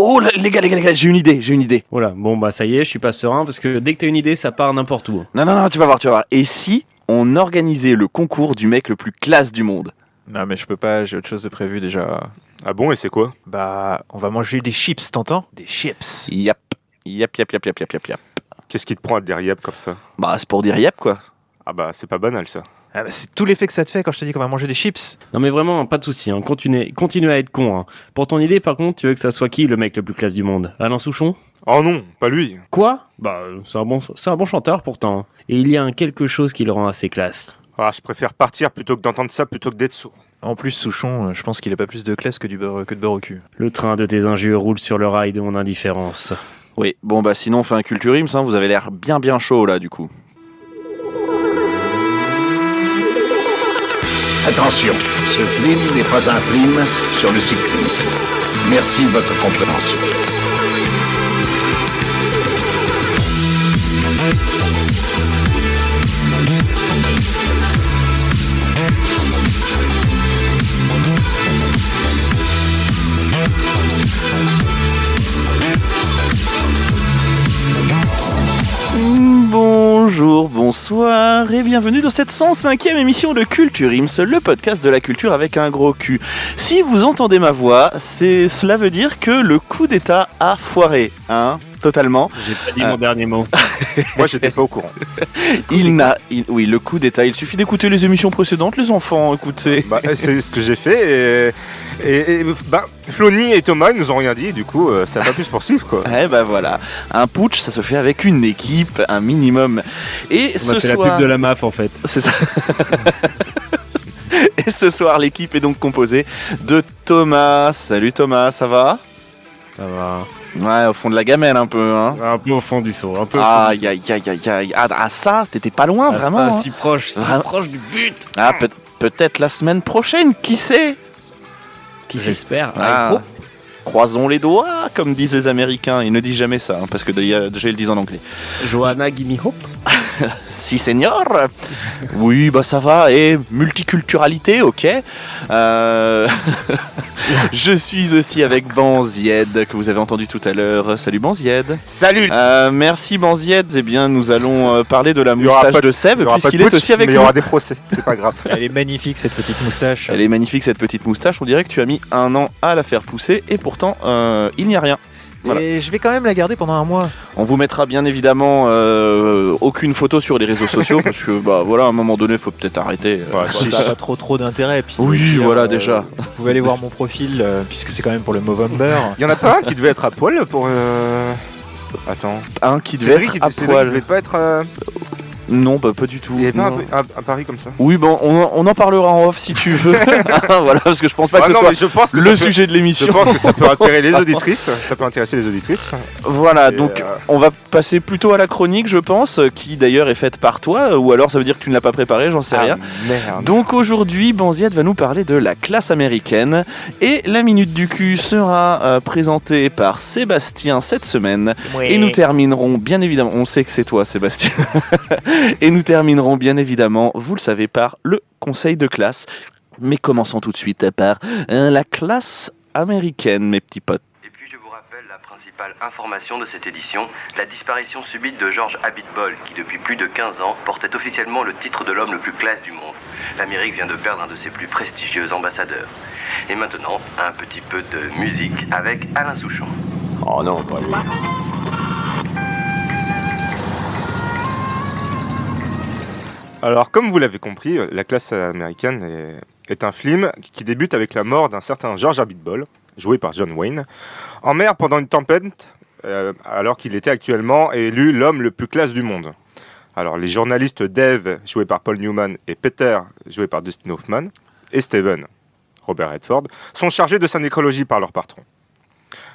Oh les gars, j'ai une idée. Voilà, bon bah ça y est, je suis pas serein parce que dès que t'as une idée, ça part n'importe où. Non, tu vas voir. Et si on organisait le concours du mec le plus classe du monde? Non, mais je peux pas, j'ai autre chose de prévu déjà. Ah bon, et c'est quoi? Bah, on va manger des chips, t'entends? Des chips. Yap. Qu'est-ce qui te prend à te dire yep comme ça? Bah, c'est pour dire yap, quoi. Ah bah, c'est pas banal ça. Ah bah, c'est tout l'effet que ça te fait quand je te dis qu'on va manger des chips. Non mais vraiment, pas de soucis, hein. Continue à être con. Hein. Pour ton idée, par contre, tu veux que ça soit qui le mec le plus classe du monde? Alain Souchon? Oh non, pas lui. Quoi? Bah, c'est un bon chanteur pourtant. Et il y a un quelque chose qui le rend assez classe. Ah, je préfère partir plutôt que d'entendre ça plutôt que d'être sourd. En plus, Souchon, je pense qu'il a pas plus de classe que de beurre au cul. Le train de tes injures roule sur le rail de mon indifférence. Oui, bon bah sinon on fait un Culture Ims, hein, vous avez l'air bien chaud là du coup. Attention, ce film n'est pas un film sur le cyclisme. Merci de votre compréhension. Bonjour, bonsoir et bienvenue dans cette 105e émission de Culture Ims, le podcast de la culture avec un gros cul. Si vous entendez ma voix, cela veut dire que le coup d'état a foiré, hein, totalement. J'ai pas dit mon dernier mot. Moi, j'étais pas au courant. Oui, le coup d'état, il suffit d'écouter les émissions précédentes, les enfants, écoutez. Bah, c'est ce que j'ai fait et bah, Flony et Thomas ils nous ont rien dit, du coup, ça a pas pu se poursuivre, quoi. Eh ben voilà, un putsch, ça se fait avec une équipe, un minimum. Et On a fait la pub de la MAF en fait. C'est ça. Et ce soir, l'équipe est donc composée de Thomas. Salut Thomas, ça va? Ça va. Ouais, au fond de la gamelle un peu, hein. Un peu au fond du seau. Aïe. Ah ça, t'étais pas loin, vraiment. Pas Hein. si proche du but. Ah, peut-être la semaine prochaine, qui sait? J'espère. Ah, croisons les doigts, comme disent les Américains. Ils ne disent jamais ça, hein, parce que déjà ils le disent en anglais. Johanna, gimme hope. Si, senior. Oui, bah ça va. Et multiculturalité, ok. Je suis aussi avec Banzied, que vous avez entendu tout à l'heure. Salut Banzied. Salut. Merci Banzied. Eh bien, nous allons parler de la Il y aura moustache pas de Seb, Il y aura pas de puisqu'il est putsch, aussi avec mais il nous. y aura des procès, c'est pas grave. Elle est magnifique cette petite moustache. Elle est magnifique cette petite moustache. On dirait que tu as mis 1 an à la faire pousser, et pourtant, il n'y a rien. Voilà. Et je vais quand même la garder pendant un mois. On vous mettra bien évidemment aucune photo sur les réseaux sociaux parce que bah voilà, à un moment donné, faut peut-être arrêter. Ouais, Bon, ça n'a pas trop d'intérêt. Puis, Oui, puis, voilà, déjà. Vous pouvez aller voir mon profil puisque c'est quand même pour le Movember. Il y en a pas un qui devait être à poil pour. Attends. Un qui devait être à Cédric poil. devait pas être. Non, bah pas du tout. Il y avait pas Non. un Paris comme ça. Oui, bon, on en parlera en off si tu veux. Voilà, parce que je pense pas que ce non, soit mais je pense que le ça peut- sujet de Je l'émission. pense que ça peut intéresser les auditrices. Ça peut intéresser les auditrices. Voilà, Et, donc on va passer plutôt à la chronique, je pense, qui d'ailleurs est faite par toi, ou alors ça veut dire que tu ne l'as pas préparée, j'en sais rien. Merde. Donc aujourd'hui, Banzied va nous parler de la classe américaine et la minute du cul sera présentée par Sébastien cette semaine. Et nous terminerons bien évidemment, on sait que c'est toi Sébastien, et nous terminerons bien évidemment, vous le savez, par le conseil de classe. Mais commençons tout de suite par la classe américaine, mes petits potes. Et puis je vous rappelle la principale information de cette édition, la disparition subite de George Abitbol, qui depuis plus de 15 ans portait officiellement le titre de l'homme le plus classe du monde. L'Amérique vient de perdre un de ses plus prestigieux ambassadeurs. Et maintenant, un petit peu de musique avec Alain Souchon. Oh non, pas lui. Alors, comme vous l'avez compris, La classe américaine est un film qui débute avec la mort d'un certain George Abitbol, joué par John Wayne, en mer pendant une tempête, alors qu'il était actuellement élu l'homme le plus classe du monde. Alors, les journalistes Dave, joué par Paul Newman, et Peter, joué par Dustin Hoffman, et Steven, Robert Redford, sont chargés de sa nécrologie par leur patron.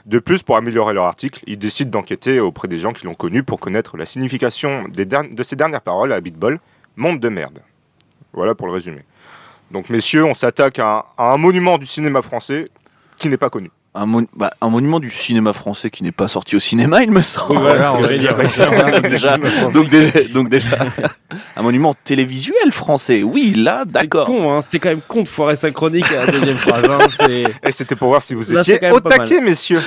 De plus, pour améliorer leur article, ils décident d'enquêter auprès des gens qui l'ont connu pour connaître la signification de ses dernières paroles à Abitbol, « Monde de merde ». Voilà pour le résumé. Donc, messieurs, on s'attaque à un monument du cinéma français qui n'est pas connu. Un monument du cinéma français qui n'est pas sorti au cinéma, il me semble. Oui, voilà, on va dire ça. donc déjà. Un monument télévisuel français, oui, là, d'accord. C'est con, hein. C'était quand même con de foirer sa chronique à la deuxième phrase. Hein. Et c'était pour voir si vous Là, c'est étiez quand au même pas taquet, messieurs.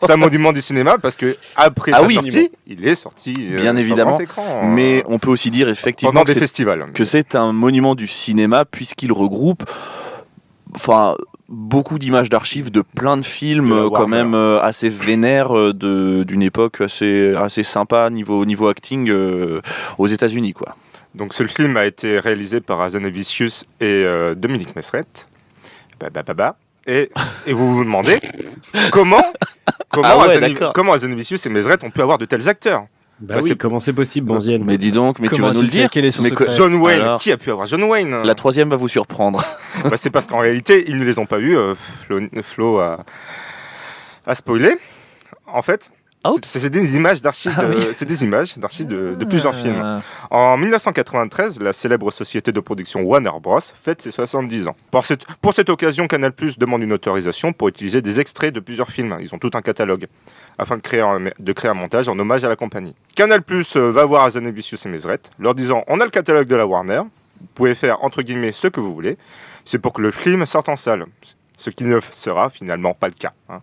C'est un monument du cinéma parce que après sa sortie, il est sorti Bien sur évidemment, grand écran, mais on peut aussi dire effectivement pendant que des festivals. que c'est un monument du cinéma puisqu'il regroupe beaucoup d'images d'archives de plein de films De la quand Warner. même assez vénères d'une époque assez sympa niveau acting aux États-Unis quoi. Donc ce film a été réalisé par Hazanavicius et Dominique Messereth. Et vous vous demandez comment Hazanavicius et Messereth ont pu avoir de tels acteurs. Bah Bah, oui, c'est- comment c'est possible, Banzienne? Mais dis donc, mais tu Comment vas nous le tu fais? dire. Quel est son Mais secret John Wayne, Alors qui a pu avoir John Wayne? La troisième va vous surprendre. Bah, c'est parce qu'en réalité, ils ne les ont pas vus. Flo a spoilé. En fait, c'est des images d'archives de plusieurs films. En 1993, la célèbre société de production Warner Bros. Fête ses 70 ans. Pour cette occasion, Canal+ demande une autorisation pour utiliser des extraits de plusieurs films. Ils ont tout un catalogue, afin de créer un montage en hommage à la compagnie. Canal+ va voir Hazanavicius et Messereth, leur disant « On a le catalogue de la Warner, vous pouvez faire entre guillemets ce que vous voulez, c'est pour que le film sorte en salle. » Ce qui ne sera finalement pas le cas. Hein.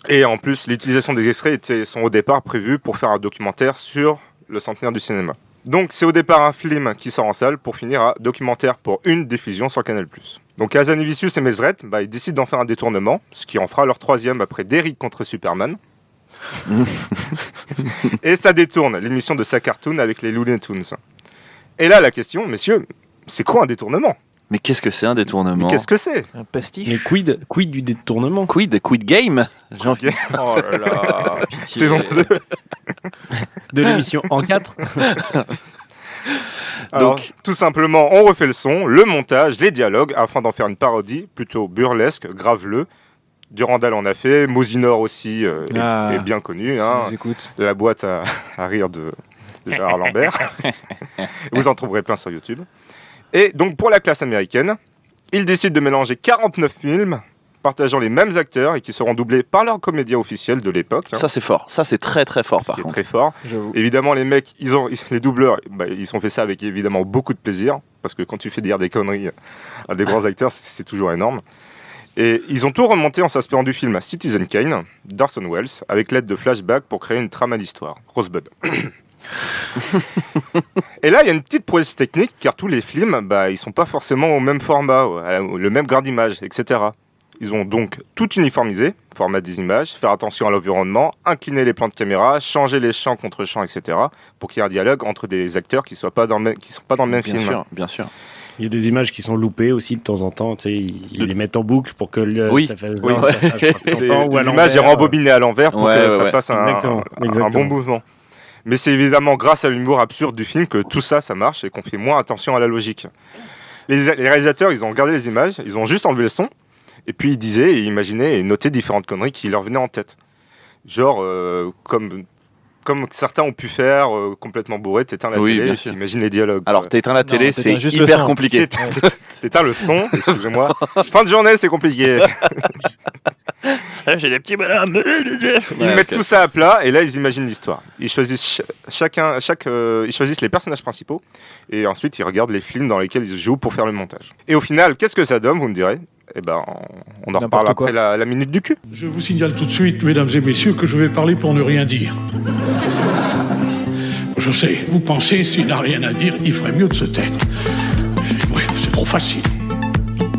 Et en plus, l'utilisation des extraits sont au départ prévus pour faire un documentaire sur le centenaire du cinéma. Donc c'est au départ un film qui sort en salle pour finir un documentaire pour une diffusion sur Canal+. Donc Hazanavicius et Messereth, ils décident d'en faire un détournement, ce qui en fera leur troisième après Derrick contre Superman. Et ça détourne l'émission de sa cartoon avec les Looney Tunes. Et là la question, messieurs, c'est quoi un détournement? Mais qu'est-ce que c'est un détournement? Mais qu'est-ce que c'est? Un pastiche. Mais quid du détournement? Quid game? J'ai envie- Oh là là, pitié. Saison 2. De l'émission en 4? Alors, Donc- tout simplement, on refait le son, le montage, les dialogues, afin d'en faire une parodie plutôt burlesque, graveleux. Durandal en a fait, Mosinor aussi est bien connu. Si Hein, nous écoute. la boîte à rire de Gérard Lambert. Vous en trouverez plein sur YouTube. Et donc, pour la classe américaine, ils décident de mélanger 49 films partageant les mêmes acteurs et qui seront doublés par leurs comédiens officiels de l'époque. Hein, Ça c'est fort, ça c'est très très fort ce par qui est contre. très fort. J'avoue. Évidemment, les mecs, les doubleurs, ils ont fait ça avec évidemment beaucoup de plaisir, parce que quand tu fais dire des conneries à des grands acteurs, c'est toujours énorme. Et ils ont tout remonté en s'inspirant du film Citizen Kane, d'Orson Welles, avec l'aide de flashbacks pour créer une trame à l'histoire. Rosebud. Et là, il y a une petite prouesse technique, car tous les films, ils sont pas forcément au même format, le même grade d'image, etc. Ils ont donc tout uniformisé, format des images, faire attention à l'environnement, incliner les plans de caméra, changer les champs contre champs, etc. pour qu'il y ait un dialogue entre des acteurs qui sont pas dans le même Bien film. sûr, bien sûr. Il y a des images qui sont loupées aussi de temps en temps. Tu sais, ils les mettent en boucle pour que Oui. ça fasse Oui. un passage C'est- temps ou à L'image est l'envers. rembobinée à l'envers pour Ouais, que ouais, ça ouais. fasse un Exactement. bon mouvement. Mais c'est évidemment grâce à l'humour absurde du film que tout ça marche et qu'on fait moins attention à la logique. Les réalisateurs, ils ont regardé les images, ils ont juste enlevé le son, et puis ils disaient, et imaginaient et notaient différentes conneries qui leur venaient en tête. Genre, comme certains ont pu faire, complètement bourré, t'éteins la Oui, télé, bien sûr. t'imagines les dialogues. Alors t'éteins la télé, t'éteins c'est juste le hyper son. compliqué. T'éteins le son, excusez-moi. Fin de journée, c'est compliqué. J'ai des petits bonhommes. Ils mettent tout ça à plat et là ils imaginent l'histoire. Ils choisissent ils choisissent les personnages principaux et ensuite ils regardent les films dans lesquels ils jouent pour faire le montage. Et au final, qu'est-ce que ça donne, vous me direz? Eh ben, on en N'importe reparle quoi. après la minute du cul. Je vous signale tout de suite, mesdames et messieurs, que je vais parler pour ne rien dire. Je sais, vous pensez, s'il n'a rien à dire, il ferait mieux de se taire. Oui, c'est trop facile.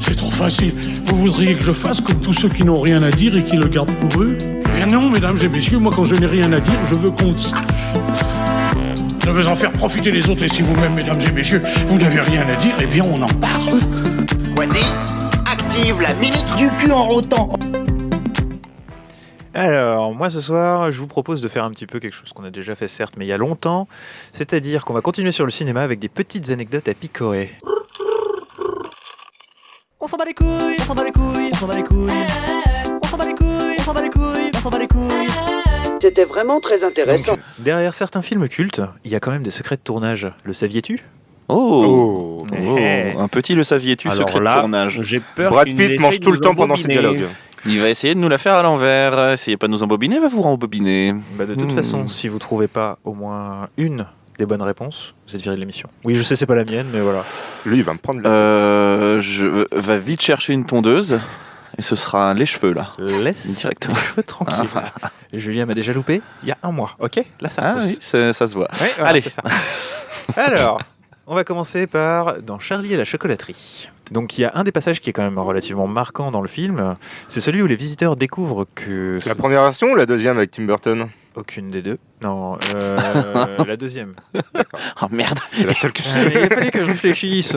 C'est trop facile. Vous voudriez que je fasse comme tous ceux qui n'ont rien à dire et qui le gardent pour eux? Eh non, mesdames et messieurs, moi quand je n'ai rien à dire, je veux qu'on le sache. Je veux en faire profiter les autres et si vous-même, mesdames et messieurs, vous n'avez rien à dire, eh bien on en parle. Voici, active la minute du cul en rotant. Alors, moi ce soir, je vous propose de faire un petit peu quelque chose qu'on a déjà fait, certes, mais il y a longtemps. C'est-à-dire qu'on va continuer sur le cinéma avec des petites anecdotes à picorer. On s'en bat les couilles, on s'en bat les couilles, on s'en bat les couilles. On s'en bat les couilles, on s'en bat les couilles, on s'en bat les couilles. C'était vraiment très intéressant. Derrière certains films cultes, il y a quand même des secrets de tournage. Le saviez-tu? Oh, Eh. un petit le saviez-tu Alors secret là, de tournage. j'ai peur Brad qu'il Pitt essaye mange de tout le nous temps pendant ses embobiner. dialogues. Il va essayer de nous la faire à l'envers. Essayez pas de nous embobiner, va vous rembobiner. Bah, de toute façon, si vous trouvez pas au moins une des bonnes réponses, vous êtes viré de l'émission. Oui, je sais, c'est pas la mienne, mais voilà. Lui, il va me prendre la Je vais vite chercher une tondeuse et ce sera les cheveux là. Laisse Directement. les cheveux tranquilles. Julien m'a déjà loupé il y a un mois, ok? Là, ça Ah pousse. oui, ça se voit. Ouais, voilà, Allez. c'est ça. Alors, on va commencer par dans Charlie et la chocolaterie. Donc il y a un des passages qui est quand même relativement marquant dans le film, c'est celui où les visiteurs découvrent que... La première version ou la deuxième avec Tim Burton? Aucune des deux. Non, la deuxième. Oh merde. C'est la seule que Il a fallu que je réfléchisse.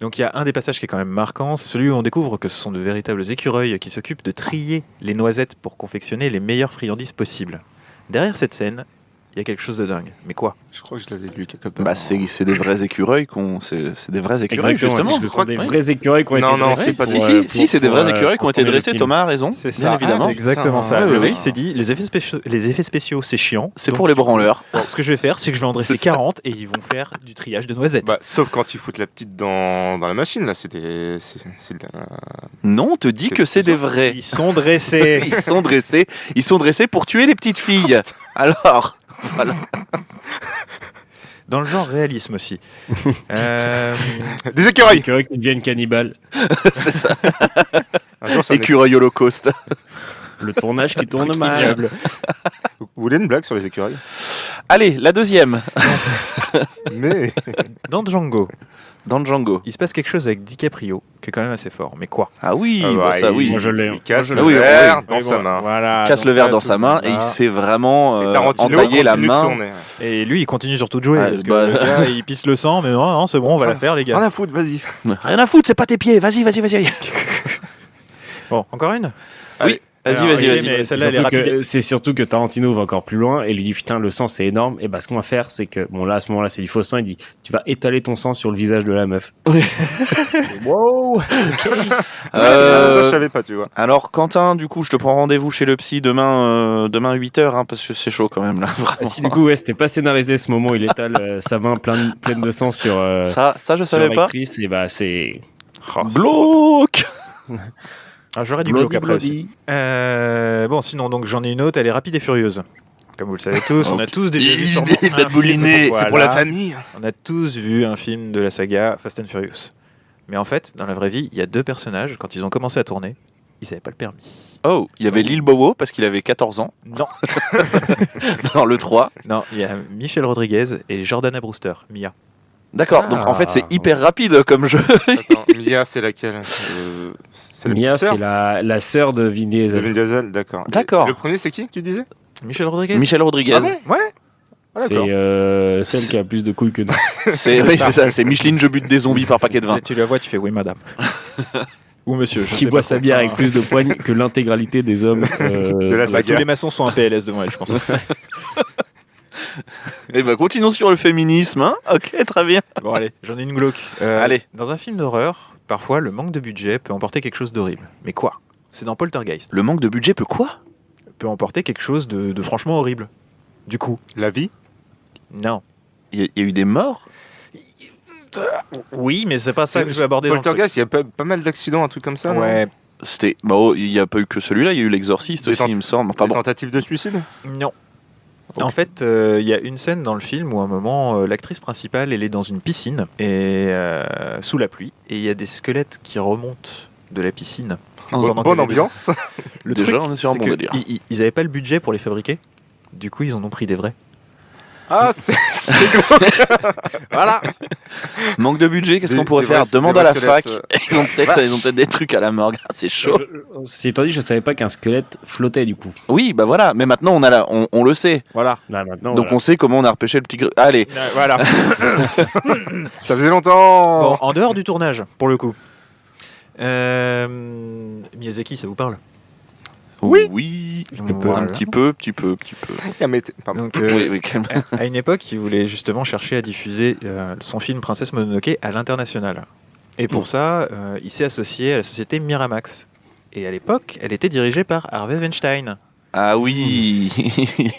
Donc il y a un des passages qui est quand même marquant, c'est celui où on découvre que ce sont de véritables écureuils qui s'occupent de trier les noisettes pour confectionner les meilleures friandises possibles. Derrière cette scène, il y a quelque chose de dingue. Mais quoi? Je crois que je l'avais lu quelque part. Bah c'est des vrais écureuils c'est des vrais écureuils Exactement, justement. ce sont des vrais écureuils qui ont été Non, non, dressés c'est pas pour, Si, c'est des vrais écureuils qui ont été tourner le dressés. film. Thomas a raison. C'est bien évidemment. c'est exactement ça. Ouais, Le ouais, mec ouais. s'est dit, les effets spéciaux, c'est chiant. C'est Donc, pour les branleurs. bon, ce que je vais faire, c'est que je vais en dresser 40 et ils vont faire du triage de noisettes. Bah, sauf quand ils foutent la petite dans la machine, là, c'est de la- Non, on te dit que c'est des vrais. Ils sont dressés. Ils sont dressés pour tuer les petites filles. Alors, voilà. Dans le genre réalisme aussi. Des Les écureuils. écureuils qui deviennent cannibales. C'est ça. Un jour, ça Écureuil holocauste. Le tournage qui tourne mal. ignoble. Vous voulez une blague sur les écureuils? Allez, la deuxième. Mais Dans Django, Dans Django. il se passe quelque chose avec DiCaprio qui est quand même assez fort. Mais quoi? Ah oui, Ah bah, bah, ça oui. Moi je l'ai. il casse Moi, le je l'ai. verre oui, dans sa main. Voilà. Il casse donc le verre ça, dans tout sa le main monde et il là. s'est vraiment Et Tarantino entaillé la continue de main. tourner. Et lui, il continue surtout de jouer. Ouais, parce que bah- le gars, il pisse le sang, mais non, c'est bon, on va la faire, les Rien gars. à foutre, vas-y. Rien à foutre, c'est pas tes pieds. Vas-y. Bon, encore une? Oui. Vas-y, Alors, vas-y, ok, vas-y. mais celle-là, elle est Surtout rapide. que- C'est surtout que Tarantino va encore plus loin et lui dit putain le sang c'est énorme et bah ce qu'on va faire c'est que bon là à ce moment-là c'est du faux sang, il dit tu vas étaler ton sang sur le visage de la meuf. Wow. Ça, je savais pas, tu vois. Alors Quentin, du coup, je te prends rendez-vous chez le psy demain 8h parce que c'est chaud quand même là. Ah, Vraiment. si du coup ouais c'était pas scénarisé ce moment où il étale sa main pleine de sang sur Ça je sur savais pas. l'actrice et bah c'est Bloc. Ah, j'aurais du Bloody, bloc après aussi. bloody. Bon, sinon, donc j'en ai une autre, elle est rapide et furieuse. Comme vous le savez tous, on a tous déjà vu sûrement Il va un bouliner, film, c'est pour la voilà. famille. On a tous vu un film de la saga Fast and Furious. Mais en fait, dans la vraie vie, il y a deux personnages, quand ils ont commencé à tourner, ils n'avaient pas le permis. Oh, il y avait Lil Bobo parce qu'il avait 14 ans Non, dans le 3. non, il y a Michelle Rodriguez et Jordana Brewster, Mia. D'accord, donc en fait c'est hyper rapide comme jeu. Attends, Mia, c'est laquelle? C'est la Mia petite sœur c'est la sœur de Vin de Diesel. Vin Diesel, d'accord. D'accord. Et le premier, c'est qui, tu disais? Michelle Rodriguez. Michel Rodriguez. Ah bon Ouais. Ah, d'accord. C'est celle qui a plus de couilles que nous. C'est ça, c'est Micheline, je bute des zombies par paquet de vin. Tu la vois, tu fais oui, madame. Ou monsieur, je Qui sais boit pas sa trop. bière avec plus de poignes que l'intégralité des hommes De la Tous saga. les maçons sont un PLS devant elle, je pense. Et bah continuons sur le féminisme, hein. Ok, très bien. Bon, allez, j'en ai une glauque. Allez. Dans un film d'horreur, parfois, le manque de budget peut emporter quelque chose d'horrible. Mais quoi? C'est dans Poltergeist. Le manque de budget peut quoi? Peut emporter quelque chose de franchement horrible. Du coup, La vie? non. Il y a eu des morts? Oui, mais c'est pas ça que je vais aborder dans le truc. Poltergeist, il y a pas mal d'accidents, un truc comme ça, non? Ouais, C'était. Bah, oh, il n'y a pas eu que celui-là, il y a eu l'exorciste Des aussi, il me semble. Enfin Des bon. tentatives de suicide? non. En fait, il y a une scène dans le film où à un moment, l'actrice principale, elle est dans une piscine et sous la pluie, et il y a des squelettes qui remontent de la piscine. Pendant Bonne qu'elle est ambiance. Le Déjà, truc, on est sur un c'est bon que délire. Ils n'avaient pas le budget pour les fabriquer. Du coup, ils en ont pris des vrais. Ah, c'est Voilà. Manque de budget, qu'est-ce Des- qu'on pourrait des faire? vrais- Demande des à la vrais fac. squelettes, Ils ont peut-être des trucs à la morgue. C'est chaud. Ceci étant dit, je savais pas qu'un squelette flottait du coup. Oui, bah voilà. Mais maintenant, on le sait. Voilà. Là maintenant. Donc on sait comment on a repêché le petit. Allez. Voilà. Ça faisait longtemps. Bon, en dehors du tournage, pour le coup. Miyazaki, ça vous parle? Oui. Oui. Voilà. Un petit peu. Ah, mais pardon. Donc, Oui, calme. à une époque, il voulait justement chercher à diffuser son film Princesse Mononoke à l'international. Et pour ça, il s'est associé à la société Miramax. Et à l'époque, elle était dirigée par Harvey Weinstein. Ah oui.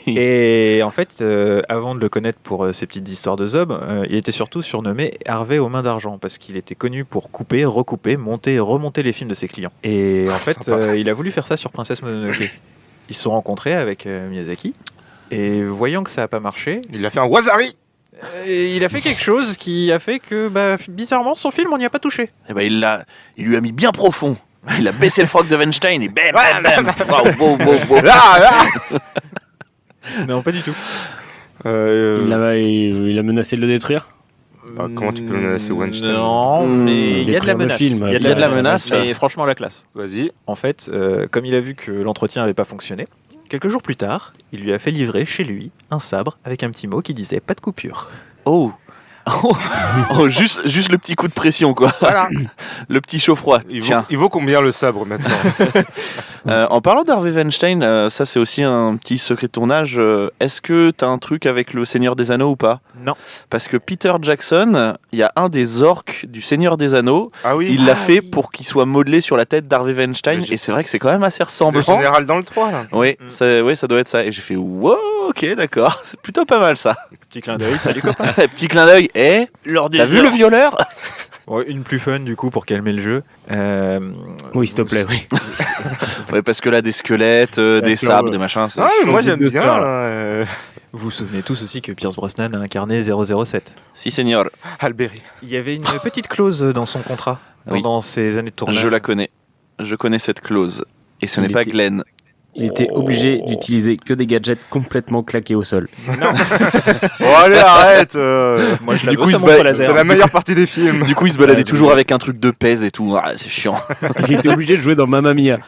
Et en fait, avant de le connaître pour ses petites histoires de zob, il était surtout surnommé Harvey aux mains d'argent parce qu'il était connu pour couper, recouper, monter et remonter les films de ses clients. Et en fait, il a voulu faire ça sur Princesse Mononoke. Ils se sont rencontrés avec Miyazaki et voyant que ça n'a pas marché, Il a fait un Wazari. Il a fait quelque chose qui a fait que, bizarrement, son film, on n'y a pas touché. Eh ben, il lui a mis bien profond. Il a baissé le froc de Weinstein et bam, bam, bam. Wow. Non, pas du tout. Il a menacé de le détruire. Comment tu peux le menacer Weinstein? Non, mais il y a de la menace. Il y a de la menace. Mais franchement, la classe. Vas-y. En fait, comme il a vu que l'entretien n'avait pas fonctionné, quelques jours plus tard, il lui a fait livrer chez lui un sabre avec un petit mot qui disait pas de coupure. Oh. Juste le petit coup de pression, quoi. Voilà. Le petit chaud froid. Il vaut combien le sabre maintenant? En parlant d'Harvey Weinstein, ça c'est aussi un petit secret de tournage. Est-ce que t'as un truc avec le Seigneur des Anneaux ou pas? Non. Parce que Peter Jackson, il y a un des orques du Seigneur des Anneaux. Ah oui. Il l'a fait pour qu'il soit modelé sur la tête d'Harvey Weinstein. Et c'est vrai que c'est quand même assez ressemblant. Le général dans le 3 là. Oui, ça doit être ça. Et j'ai fait wow, ok, d'accord. C'est plutôt pas mal ça. Petit clin d'œil, salut copain. Petit clin d'œil. Et t'as vu le violeur? Ouais, une plus fun du coup pour calmer le jeu. Oui, s'il te plaît, oui. Ouais, parce que là, des squelettes, des sabres, des machins. Ah, moi j'aime bien. Vous vous souvenez tous aussi que Pierce Brosnan a incarné 007. Si, seigneur. Alberi. Il y avait une petite clause dans son contrat pendant ces années de tournage. Je la connais. Je connais cette clause. Et ce n'est pas Glenn. Il était obligé d'utiliser que des gadgets complètement claqués au sol. Non. Oh allez, arrête. Moi, je Du coup, c'est la meilleure partie des films. Du coup, il se baladait toujours avec un truc de pèse et tout. Ah, c'est chiant. Il était obligé de jouer dans Mamma Mia.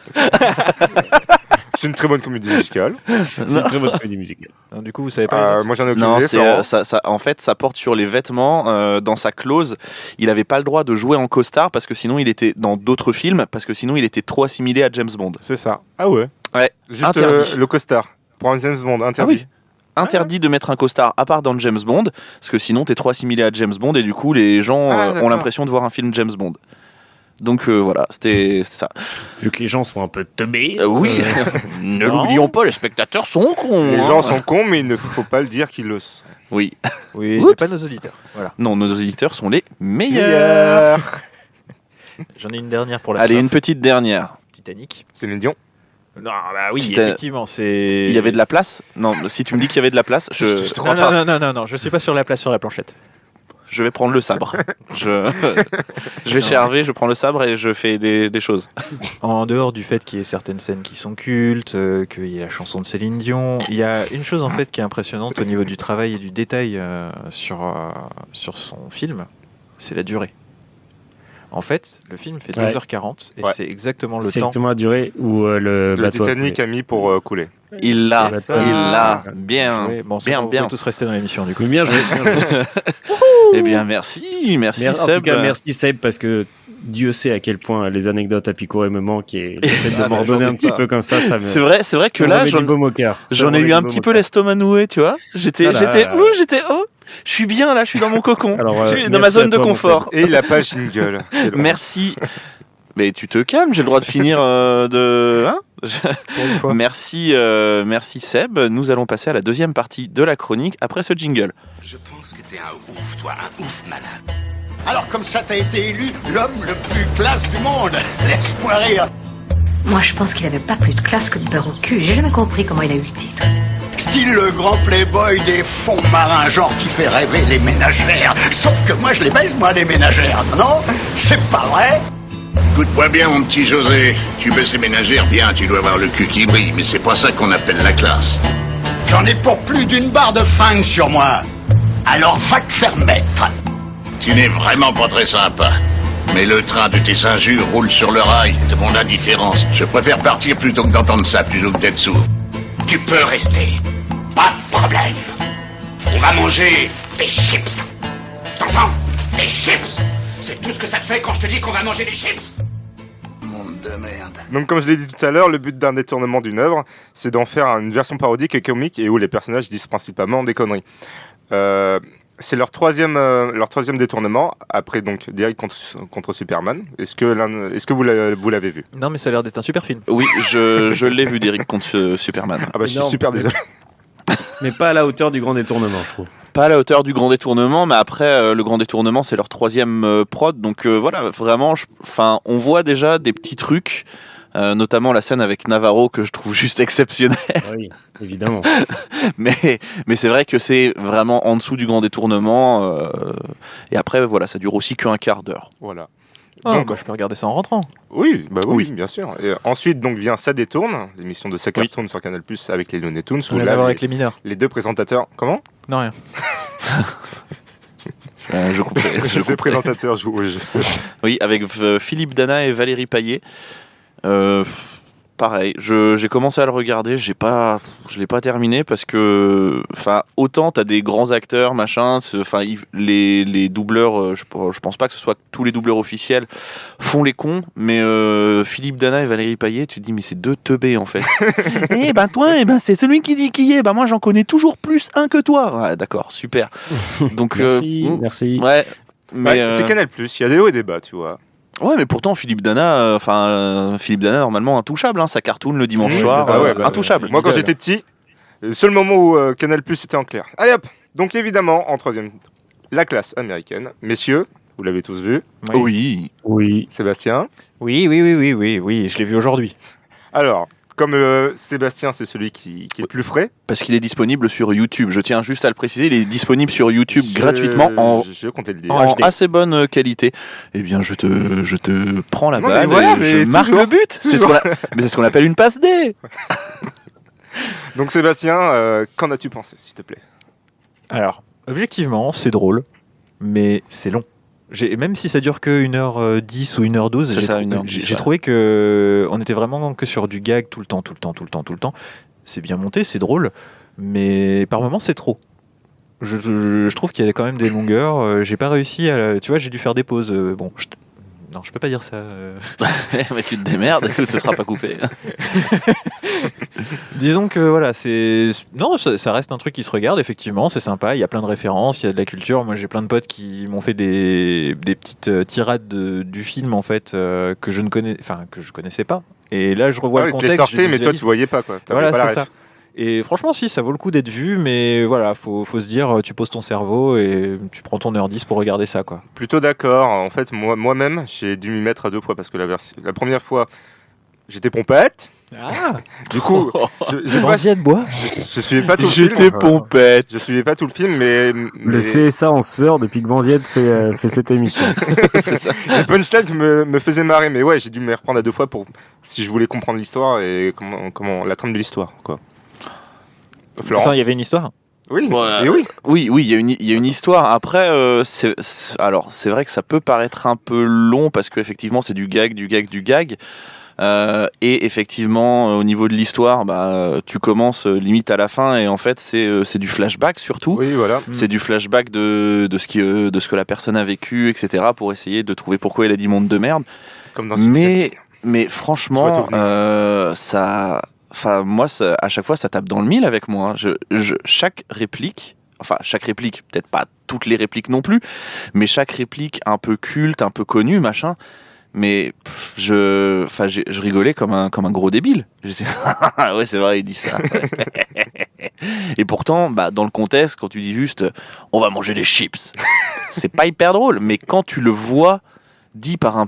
C'est une très bonne comédie musicale. C'est une très bonne comédie musicale. Alors, du coup, vous savez pas. Moi j'en ai aucune Non, idée, Florent. en fait, ça porte sur les vêtements. Dans sa clause, il n'avait pas le droit de jouer en costard parce que sinon il était dans d'autres films, parce que sinon il était trop assimilé à James Bond. C'est ça. Ah ouais. Ouais. Juste Interdit. le costard. Pour un James Bond, interdit. Ah oui. Interdit de mettre un costard à part dans James Bond, parce que sinon t'es trop assimilé à James Bond et du coup les gens ont l'impression de voir un film James Bond. Donc voilà, c'était ça. Vu que les gens sont un peu teubés. Oui, ne l'oublions pas, les spectateurs sont cons. Les gens sont cons, mais il ne faut pas le dire qu'ils le sont. Oui. Oui, Oups. mais pas nos auditeurs. Voilà. Non, nos auditeurs sont les meilleurs. J'en ai une dernière pour la Allez, soif. une petite dernière. Titanic. Céline Dion. Non, bah oui, C'était- effectivement, c'est. Il y avait de la place? Non, si tu me dis qu'il y avait de la place, je crois pas. Non, je suis pas sur la place sur la planchette. Je vais prendre le sabre. Je vais chez Hervé, je prends le sabre et je fais des choses. En dehors du fait qu'il y ait certaines scènes qui sont cultes, qu'il y ait la chanson de Céline Dion, il y a une chose en fait qui est impressionnante au niveau du travail et du détail sur son film, c'est la durée. En fait, le film fait 2h40 et c'est exactement le C'est temps. exactement la durée où le bateau Titanic a mis pour couler. Il l'a, C'est ça. il l'a. Bien, Joué. Bon, c'est bien, bon, vous bien. pouvez tous rester dans l'émission du coup. Oui, bien joué. Eh bien, merci En Seb. tout cas, merci Seb, parce que Dieu sait à quel point les anecdotes à Picoret me manquent et le fait de m'en redonner un petit peu comme ça me. C'est vrai que là, j'en j'en ai eu un petit peu l'estomac noué, tu vois. J'étais je suis bien là, je suis dans mon cocon. Je suis dans ma merci zone à de toi, mon confort. Et il a pas le jingle. Quelle honte. Merci. Mais tu te calmes, j'ai le droit de finir de. Hein Pour une fois. merci Seb. Nous allons passer à la deuxième partie de la chronique après ce jingle. Je pense que t'es un ouf, toi, un ouf malade. Alors comme ça, t'as été élu l'homme le plus classe du monde. Laisse-moi rire. Moi, je pense qu'il avait pas plus de classe que de beurre au cul. J'ai jamais compris comment il a eu le titre. Style le grand playboy des fonds marins, genre qui fait rêver les ménagères. Sauf que moi, je les baise, moi, les ménagères. Non, c'est pas vrai. Écoute-moi bien, mon petit José. Tu baisses les ménagères, bien, tu dois avoir le cul qui brille, mais c'est pas ça qu'on appelle la classe. J'en ai pour plus d'une barre de fringues sur moi. Alors va te faire mettre. Tu n'es vraiment pas très sympa. Mais le train de tes injures roule sur le rail de mon indifférence. Je préfère partir plutôt que d'entendre ça, plutôt que d'être sourd. Tu peux rester. Pas de problème. On va manger des chips. T'entends? Des chips. C'est tout ce que ça te fait quand je te dis qu'on va manger des chips. Monde de merde. Donc comme je l'ai dit tout à l'heure, le but d'un détournement d'une œuvre, c'est d'en faire une version parodique et comique et où les personnages disent principalement des conneries. C'est leur troisième détournement, après donc Derrick contre Superman. Est-ce que vous l'avez vu? Non, mais ça a l'air d'être un super film. Oui, je l'ai vu, Derrick contre Superman. Ah bah je suis super désolé. Mais pas à la hauteur du grand détournement, je trouve. Pas à la hauteur du grand détournement, mais après le grand détournement c'est leur troisième prod, donc voilà, vraiment, on voit déjà des petits trucs notamment la scène avec Navarro que je trouve juste exceptionnelle. Oui, évidemment. mais c'est vrai que c'est vraiment en dessous du grand détournement. Et après, voilà, ça dure aussi qu'un quart d'heure. Voilà. Donc, je peux regarder ça en rentrant. Oui, bien sûr. Et ensuite, donc vient Ça détourne, l'émission de Ça cartoon sur Canal+ avec les Looney Tunes. On va avec les mineurs. Les deux présentateurs. Comment ? Non, rien. Je comprends. Les deux présentateurs jouent au jeu. Oui, avec Philippe Dana et Valérie Payet. Pareil, j'ai commencé à le regarder, je l'ai pas terminé parce que, autant t'as des grands acteurs, machin, les doubleurs, je pense pas que ce soit tous les doubleurs officiels font les cons, mais Philippe Dana et Valérie Payet, tu te dis mais c'est deux teubés en fait. C'est celui qui dit qui est, moi j'en connais toujours plus un que toi. Ouais, d'accord, super. Donc merci. Ouais, mais c'est Canal+, il y a des hauts et des bas, tu vois. Ouais, mais pourtant Philippe Dana, normalement intouchable, sa cartoon le dimanche soir, intouchable. Moi, quand j'étais petit, le seul moment où Canal+ était en clair. Allez hop. Donc évidemment, en troisième, La Classe américaine. Messieurs, vous l'avez tous vu. Oui. Sébastien. Oui, je l'ai vu aujourd'hui. Alors, comme Sébastien, c'est celui qui est le plus frais. Parce qu'il est disponible sur YouTube. Je tiens juste à le préciser, il est disponible sur YouTube gratuitement en assez bonne qualité. Eh bien, je te prends la balle et je marque le but. C'est ce qu'on appelle une passe D. Donc Sébastien, qu'en as-tu pensé, s'il te plaît ? Alors, objectivement, c'est drôle, mais c'est long. Même si ça dure que 1h10 ou 1h12, j'ai trouvé qu'on était vraiment que sur du gag tout le temps. C'est bien monté, c'est drôle, mais par moments c'est trop. Je trouve qu'il y a quand même des longueurs. J'ai pas réussi à... Tu vois, j'ai dû faire des pauses. Non, je peux pas dire ça. Mais tu te démerdes, ce sera pas coupé. Disons que voilà, ça reste un truc qui se regarde, effectivement, c'est sympa, il y a plein de références, il y a de la culture. Moi j'ai plein de potes qui m'ont fait des petites tirades du film en fait que je connaissais pas. Et là je revois le contexte. Tu les sortais, mais toi tu voyais pas quoi. Voilà, c'est ça. Et franchement, si, ça vaut le coup d'être vu, mais voilà, faut se dire, tu poses ton cerveau et tu prends ton 1h10 pour regarder ça, quoi. Plutôt d'accord. En fait, moi-même, j'ai dû m'y mettre à deux fois parce que la première fois, j'étais pompette. Ah. Du coup, je suivais pas tout le film. J'étais pompette. Je suivais pas tout le film, mais... Le CSA en sueur depuis que Banziette fait cette émission. C'est ça. Les punchlines me faisaient marrer, mais ouais, j'ai dû me reprendre à deux fois si je voulais comprendre l'histoire et comment la trame de l'histoire, quoi. Florent. Attends, il y avait une histoire ? Oui, oui, il y a une histoire. Après, c'est vrai que ça peut paraître un peu long parce qu'effectivement, c'est du gag. Et effectivement, au niveau de l'histoire, tu commences limite à la fin et en fait, c'est du flashback surtout. Oui, voilà. C'est du flashback de ce que la personne a vécu, etc. pour essayer de trouver pourquoi il a dit monde de merde. Comme dans mais franchement, ça... moi, à chaque fois, ça tape dans le mille avec moi. Chaque réplique, peut-être pas toutes les répliques non plus, mais chaque réplique un peu culte, un peu connue, machin. Mais je rigolais comme un gros débile. Ouais, c'est vrai, il dit ça. Et pourtant, dans le contexte, quand tu dis juste « on va manger des chips », c'est pas hyper drôle. Mais quand tu le vois dit par un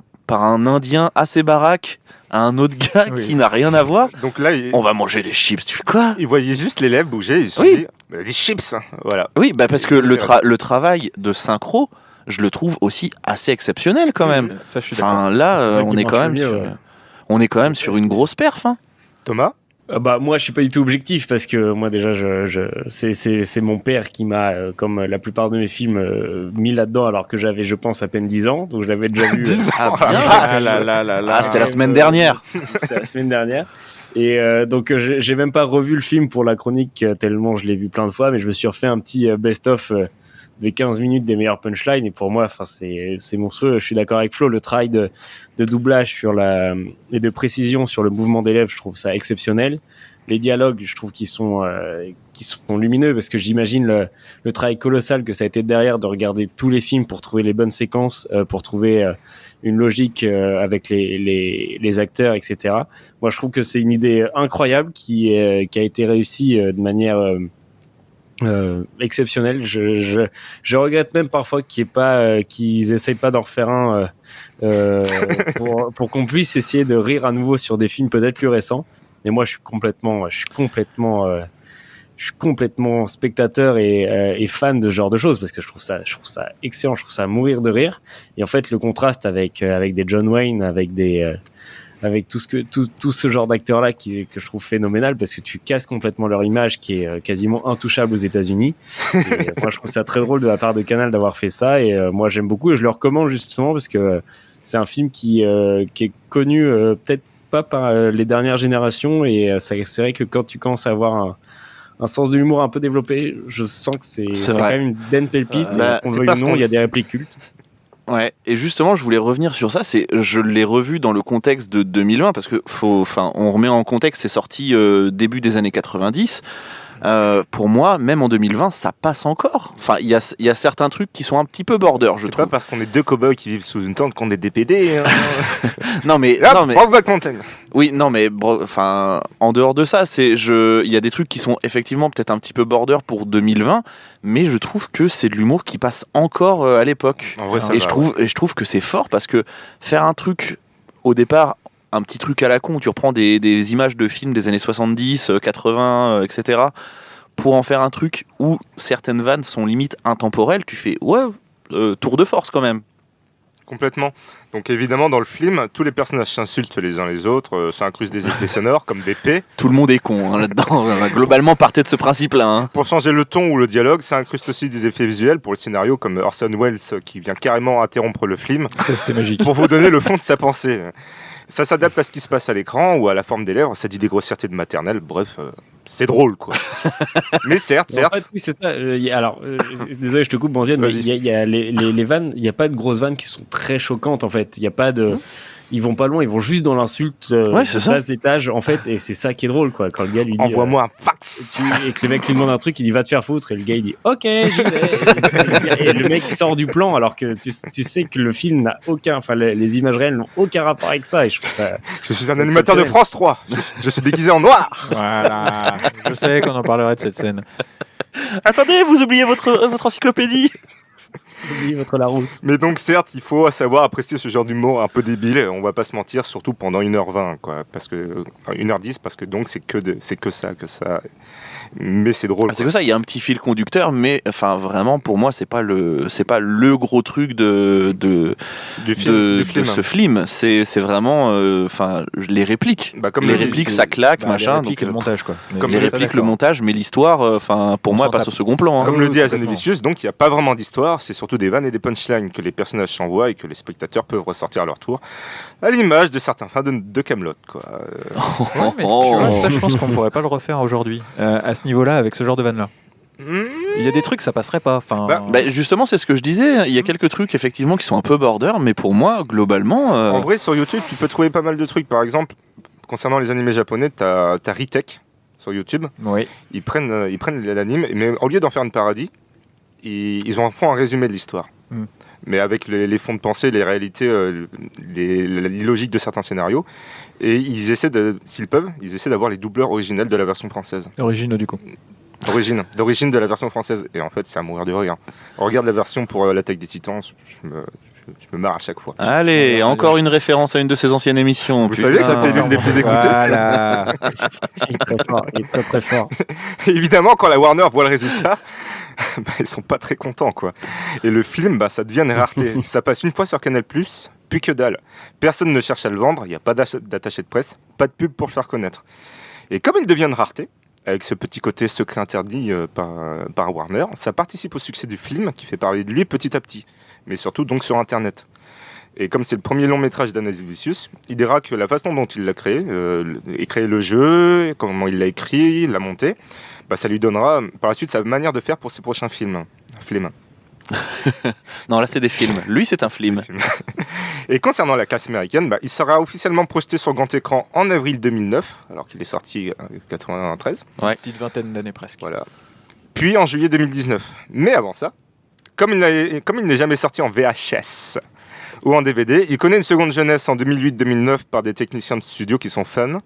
Indien assez baraque, à un autre gars qui n'a rien à voir. Donc là, on va manger des chips. Tu fais quoi ? Ils voyaient juste les lèvres bouger. Ils se sont dit, des chips, voilà. Oui, parce que le travail de synchro, je le trouve aussi assez exceptionnel quand même. Ça, je suis d'accord. Là, on est quand même sur une grosse perf. Thomas ? Moi je suis pas du tout objectif parce que moi déjà c'est mon père qui m'a comme la plupart de mes films mis là-dedans alors que j'avais je pense à peine 10 ans, donc je l'avais déjà vu. 10 ans. C'était la semaine dernière. C'était la semaine dernière. Et donc j'ai même pas revu le film pour la chronique tellement je l'ai vu plein de fois, mais je me suis refait un petit best-of de 15 minutes des meilleurs punchlines et pour moi c'est monstrueux. Je suis d'accord avec Flo, le travail de doublage et de précision sur le mouvement des lèvres, je trouve ça exceptionnel. Les dialogues, je trouve qu'ils sont lumineux parce que j'imagine le travail colossal que ça a été derrière de regarder tous les films pour trouver les bonnes séquences, pour trouver une logique avec les acteurs, etc. Moi, je trouve que c'est une idée incroyable qui a été réussie de manière exceptionnel. Je regrette même parfois qu'ils essayent pas d'en refaire un pour qu'on puisse essayer de rire à nouveau sur des films peut-être plus récents. Et moi, je suis complètement spectateur et fan de ce genre de choses parce que je trouve ça excellent, je trouve ça à mourir de rire. Et en fait, le contraste avec des John Wayne, avec tout ce genre d'acteurs-là que je trouve phénoménal parce que tu casses complètement leur image qui est quasiment intouchable aux États-Unis. Et moi, je trouve ça très drôle de la part de Canal d'avoir fait ça et moi, j'aime beaucoup et je le recommande justement parce que c'est un film qui est connu peut-être pas par les dernières générations et c'est vrai que quand tu commences à avoir un sens de l'humour un peu développé, je sens que c'est quand même une belle pépite. Qu'on le veuille ou non, il y a des répliques cultes. Ouais, et justement, je voulais revenir sur ça. Je l'ai revu dans le contexte de 2020 parce que on remet en contexte, c'est sorti début des années 90. Pour moi, même en 2020, ça passe encore. Enfin, il y a certains trucs qui sont un petit peu border, je trouve. C'est pas parce qu'on est deux cow-boys qui vivent sous une tente qu'on est des PD. Hein. non mais Brokeback Mountain. Oui, non mais en dehors de ça, il y a des trucs qui sont effectivement peut-être un petit peu border pour 2020, mais je trouve que c'est de l'humour qui passe encore à l'époque. En vrai, je trouve que c'est fort parce que faire un truc au départ, un petit truc à la con, tu reprends des images de films des années 70, 80, etc. pour en faire un truc où certaines vannes sont limite intemporelles, tu fais tour de force quand même. Complètement. Donc évidemment, dans le film, tous les personnages s'insultent les uns les autres, s'incrustent des effets sonores comme des P. Tout le monde est con là-dedans. Globalement, partez de ce principe-là. Hein. Pour changer le ton ou le dialogue, ça incruste aussi des effets visuels pour le scénario, comme Orson Welles qui vient carrément interrompre le film. Ça, c'était magique. Pour vous donner le fond de sa pensée. Ça s'adapte à ce qui se passe à l'écran ou à la forme des lèvres, ça dit des grossièretés de maternelle, bref, c'est drôle quoi. Mais certes. En fait, oui, c'est ça. Désolé, je te coupe, Banzienne, mais il y a les vannes, il n'y a pas de grosses vannes qui sont très choquantes en fait. Il n'y a pas de. Ils vont pas loin, ils vont juste dans l'insulte de bas étage en fait, et c'est ça qui est drôle quoi. Quand le gars lui dit envoie-moi un fax et que le mec lui demande un truc, il dit va te faire foutre, et le gars il dit ok j'y vais. Et le mec sort du plan alors que tu sais que le film n'a les images réelles n'ont aucun rapport avec ça, et je trouve ça. Je suis un animateur de France 3. Je suis déguisé en noir. Voilà. Je savais qu'on en parlerait de cette scène. Attendez, vous oubliez votre encyclopédie. Oui, votre Larousse. Mais donc certes, il faut savoir apprécier ce genre d'humour un peu débile, on va pas se mentir, surtout pendant 1h20 quoi, parce que 1h10 parce que donc c'est que ça. Mais c'est drôle. C'est que ça, il y a un petit fil conducteur, mais enfin vraiment pour moi c'est pas le gros truc de ce film. C'est vraiment les répliques. Comme les répliques ça claque machin. Les répliques et le montage quoi. Comme les répliques, le montage, mais l'histoire, pour moi passe au second plan. Hein. Comme le dit Hazanavicius, donc il y a pas vraiment d'histoire, c'est surtout des vannes et des punchlines que les personnages s'envoient et que les spectateurs peuvent ressortir à leur tour, à l'image de certains fans de Kaamelott quoi. Ouais, mais tu vois, ça je pense qu'on pourrait pas le refaire aujourd'hui à ce niveau-là avec ce genre de vannes-là. Il y a des trucs ça passerait pas. Justement c'est ce que je disais. Il y a quelques trucs effectivement qui sont un peu border, mais pour moi globalement. En vrai sur YouTube tu peux trouver pas mal de trucs. Par exemple concernant les animés japonais, t'as Retech sur YouTube. Oui. Ils prennent l'anime, mais au lieu d'en faire une parodie, ils en font un résumé de l'histoire. Mais avec les fonds de pensée, les réalités, les logiques de certains scénarios. Et ils essaient s'ils peuvent, d'avoir les doubleurs originels de la version française. Originaux du coup. D'origine de la version française. Et en fait, c'est à mourir de rire. On regarde la version pour l'Attaque des Titans, je me marre à chaque fois. Allez, encore une référence à une de ses anciennes émissions. Vous savez que c'était l'une des plus écoutées. Voilà. Il est très fort. Évidemment, quand la Warner voit le résultat, ils sont pas très contents, quoi. Et le film, ça devient une rareté. Ça passe une fois sur Canal+, puis que dalle. Personne ne cherche à le vendre, il n'y a pas d'attaché de presse, pas de pub pour le faire connaître. Et comme il devient une rareté, avec ce petit côté secret interdit par Warner, ça participe au succès du film qui fait parler de lui petit à petit, mais surtout donc sur Internet. Et comme c'est le premier long métrage d'Hazanavicius, il dira que la façon dont il l'a créé, le jeu, comment il l'a écrit, l'a monté, ça lui donnera par la suite sa manière de faire pour ses prochains films. Non, là c'est des films. Lui c'est un film. Et concernant la classe américaine, il sera officiellement projeté sur grand écran en avril 2009, alors qu'il est sorti en 93. Ouais. Petite vingtaine d'années presque. Voilà. Puis en juillet 2019. Mais avant ça, comme il n'est jamais sorti en VHS, ou en DVD. Il connaît une seconde jeunesse en 2008-2009 par des techniciens de studio qui sont fans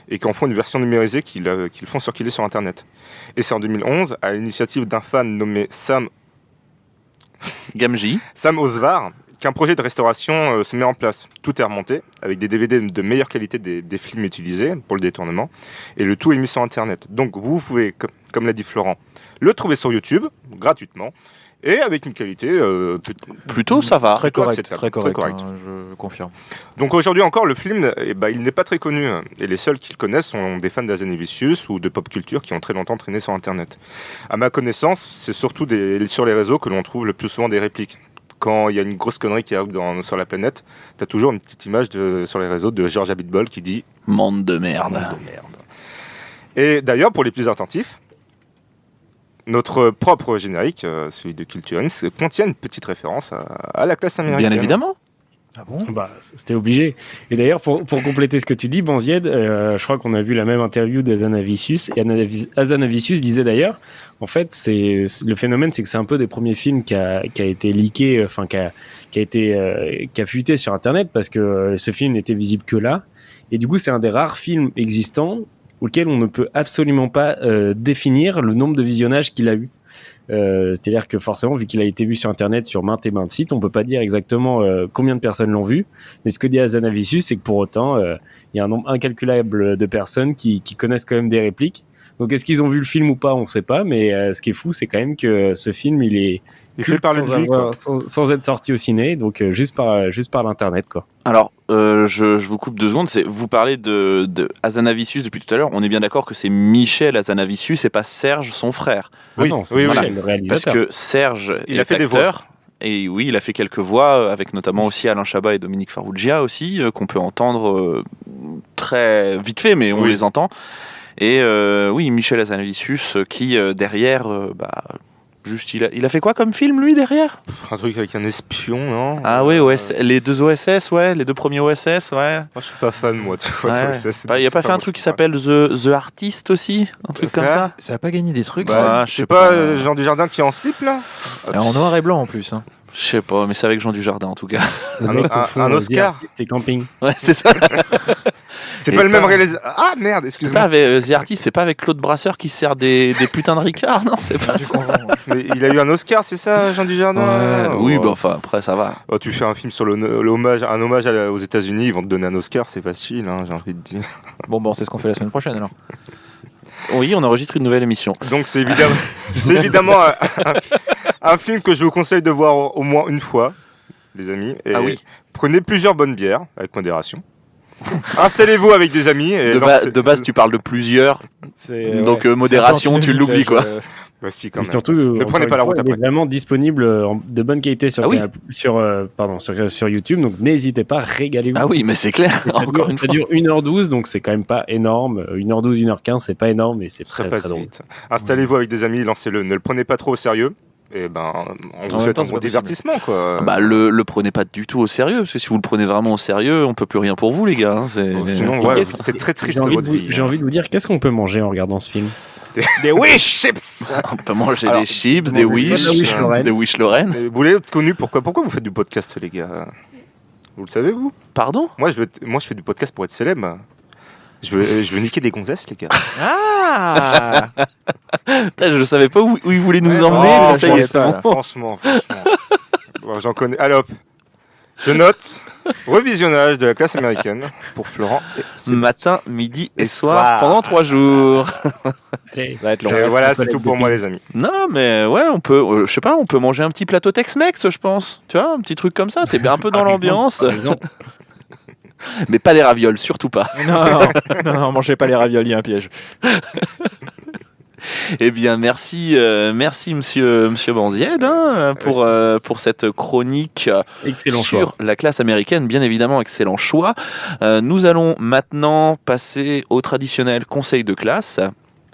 et qui en font une version numérisée qu'ils font circuler sur Internet. Et c'est en 2011, à l'initiative d'un fan nommé Sam Osvar, qu'un projet de restauration se met en place. Tout est remonté, avec des DVD de meilleure qualité des films utilisés pour le détournement, et le tout est mis sur Internet. Donc vous pouvez, comme l'a dit Florent, le trouver sur YouTube, gratuitement, et avec une qualité plutôt ça va. Très correct. Je confirme. Donc aujourd'hui encore, le film, il n'est pas très connu, et les seuls qui le connaissent sont des fans d'Azanavicius ou de pop culture qui ont très longtemps traîné sur Internet. À ma connaissance, c'est surtout sur les réseaux que l'on trouve le plus souvent des répliques. Quand il y a une grosse connerie qui arrive sur la planète, t'as toujours une petite image sur les réseaux de George Abitbol qui dit « Monde de merde ». Et d'ailleurs, pour les plus attentifs, notre propre générique, celui de Culture Inc., contient une petite référence à la classe américaine. Bien évidemment. Ah bon ? C'était obligé. Et d'ailleurs, pour compléter ce que tu dis, Banzied, je crois qu'on a vu la même interview d'Azanavicius. Et Azanavicius disait d'ailleurs, en fait, le phénomène, c'est que c'est un peu des premiers films qui a été leaké, enfin, qui a fuité sur Internet parce que ce film n'était visible que là. Et du coup, c'est un des rares films existants auquel on ne peut absolument pas définir le nombre de visionnages qu'il a eu. C'est-à-dire que forcément, vu qu'il a été vu sur Internet sur maintes et maintes sites, on peut pas dire exactement combien de personnes l'ont vu. Mais ce que dit Azanavicius, c'est que pour autant, il y a un nombre incalculable de personnes qui connaissent quand même des répliques. Donc est-ce qu'ils ont vu le film ou pas, on sait pas. Mais ce qui est fou, c'est quand même que ce film, il est fait par sans être sorti au ciné, donc juste par l'internet, quoi. Alors, je vous coupe 2 secondes. Vous parlez de Azanavicius depuis tout à l'heure. On est bien d'accord que c'est Michel Azanavicius et pas Serge, son frère. Oui, non, c'est Michel, le réalisateur. Parce que Serge il a fait des voix. Et oui, il a fait quelques voix, avec notamment aussi Alain Chabat et Dominique Farrugia aussi, qu'on peut entendre très vite fait, mais on les entend. Et oui, Michel Azanavicius qui, derrière... Juste, il a fait quoi comme film, lui, derrière ? Un truc avec un espion, non ? Ah oui, les 2 OSS, les 2 premiers OSS, ouais. Moi, je suis pas fan, moi, d'OSS. Il a pas fait un truc qui s'appelle The Artist aussi ? Un truc comme ça ? Ça a pas gagné des trucs ? Je sais pas, Jean Dujardin qui est en slip, là ? En noir et blanc, en plus. Hein. Je sais pas, mais c'est avec Jean Dujardin, en tout cas. Un Oscar ? C'était Camping. Ouais, c'est ça. C'est pas le même réalisateur. Ah merde, excuse-moi. The Artist, c'est pas avec Claude Brasseur qui sert des putains de Ricard, non, c'est pas ça. Mais il a eu un Oscar, c'est ça, Jean Dujardin ? Oui, enfin après ça va. Tu fais un film sur un hommage aux États-Unis, ils vont te donner un Oscar, c'est facile, j'ai envie de dire. Bon, c'est ce qu'on fait la semaine prochaine alors. Oui, on enregistre une nouvelle émission. Donc c'est évidemment un film que je vous conseille de voir au moins une fois, les amis. Et prenez plusieurs bonnes bières avec modération. Installez-vous avec des amis. Et de base, tu parles de plusieurs. Donc modération, tu l'oublies quoi. Si, quand même. Surtout, ne prenez pas la route après. Il est vraiment disponible de bonne qualité sur YouTube, donc n'hésitez pas, régalez-vous. Ah oui, mais c'est clair. Ça dure 1h12, donc c'est quand même pas énorme. 1h12, 1h15, c'est pas énorme, mais c'est très très drôle. Installez-vous avec des amis, lancez-le. Ne le prenez pas trop au sérieux. Et on vous souhaite un bon divertissement, quoi. Le prenez pas du tout au sérieux, parce que si vous le prenez vraiment au sérieux, on peut plus rien pour vous, les gars. Sinon, c'est très triste. J'ai envie de vous dire, qu'est-ce qu'on peut manger en regardant ce film ? Des Wish Chips. On peut manger des chips, des Wish Lorraine. Vous voulez être connu, pourquoi vous faites du podcast, les gars ? Vous le savez, vous ? Pardon ? Moi, je fais du podcast pour être célèbre. Je veux niquer des gonzesses, les gars. Ah. Je savais pas où ils voulaient nous emmener. Mais ça y est, c'est bon. Franchement. Bon, j'en connais. Allez hop. Je note revisionnage de la classe américaine pour Florent. Matin, midi et soir pendant 3 jours. Allez, va être long. Et voilà, c'est tout pour moi, les amis. Non, mais ouais, on peut, je sais pas, on peut manger un petit plateau Tex-Mex, je pense. Tu vois, un petit truc comme ça. T'es bien un peu dans l'ambiance. Par exemple. Mais pas des ravioles, surtout pas. Non, mangez pas les ravioles, il y a un piège. Eh bien, merci monsieur Banzied pour cette chronique excellent sur choix. La classe américaine. Bien évidemment, excellent choix. Nous allons maintenant passer au traditionnel conseil de classe